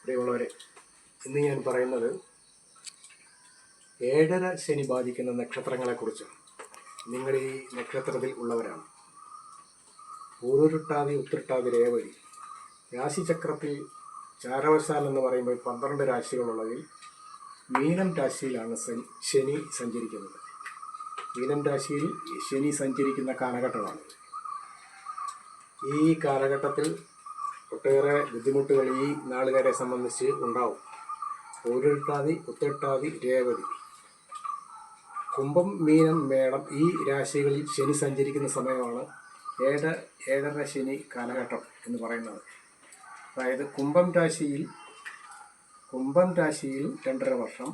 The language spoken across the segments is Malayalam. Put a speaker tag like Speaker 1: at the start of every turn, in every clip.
Speaker 1: പ്രിയമുള്ളവരെ, ഇന്ന് ഞാൻ പറയുന്നത് 7.5 ശനി ബാധിക്കുന്ന നക്ഷത്രങ്ങളെക്കുറിച്ചാണ്. നിങ്ങൾ ഈ നക്ഷത്രത്തിൽ ഉള്ളവരാണ്. പൂരുരുട്ടാതി, ഉത്രട്ടാതി, രേവതി. രാശിചക്രത്തിൽ ചാരവശാൽ എന്ന് പറയുമ്പോൾ 12 രാശികളുള്ളതിൽ മീനം രാശിയിലാണ് ശനി സഞ്ചരിക്കുന്നത്. മീനം രാശിയിൽ ശനി സഞ്ചരിക്കുന്ന കാലഘട്ടമാണ്. ഈ കാലഘട്ടത്തിൽ ഒട്ടേറെ ബുദ്ധിമുട്ടുകൾ ഈ നാളുകാരെ സംബന്ധിച്ച് ഉണ്ടാവും. പൂരുരുട്ടാതി, ഉത്രട്ടാതി, രേവതി, കുംഭം, മീനം, മേടം ഈ രാശികളിൽ ശനി സഞ്ചരിക്കുന്ന സമയമാണ് 7.5 ശനി കാലഘട്ടം എന്ന് പറയുന്നത്. അതായത് കുംഭം രാശിയിൽ 2.5 വർഷം,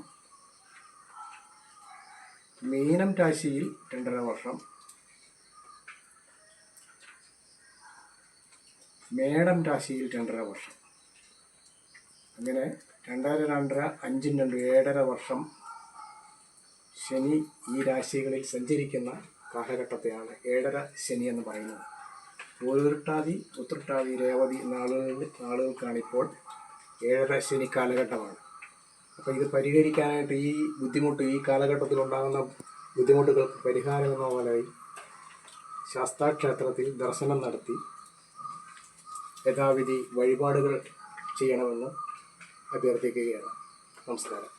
Speaker 1: മീനം രാശിയിൽ 2.5 വർഷം, മേടം രാശിയിൽ 2.5 വർഷം. അങ്ങനെ 2.5, 5, 7.5 വർഷം ശനി ഈ രാശികളിൽ സഞ്ചരിക്കുന്ന കാലഘട്ടത്തെയാണ് 7.5 ശനി എന്ന് പറയുന്നത്. പൂരുരുട്ടാതി, ഉത്രട്ടാതി, രേവതി നാളുകൾക്കാണിപ്പോൾ 7.5 ശനി കാലഘട്ടമാണ്. അപ്പോൾ ഇത് പരിഹരിക്കാനായിട്ട് ഈ കാലഘട്ടത്തിലുണ്ടാകുന്ന ബുദ്ധിമുട്ടുകൾക്ക് പരിഹാരം എന്ന പോലെയായി ശാസ്താക്ഷേത്രത്തിൽ ദർശനം നടത്തി യഥാവിധി വഴിപാടുകൾ ചെയ്യണമെന്ന് അഭ്യർത്ഥിക്കുകയാണ്. നമസ്കാരം.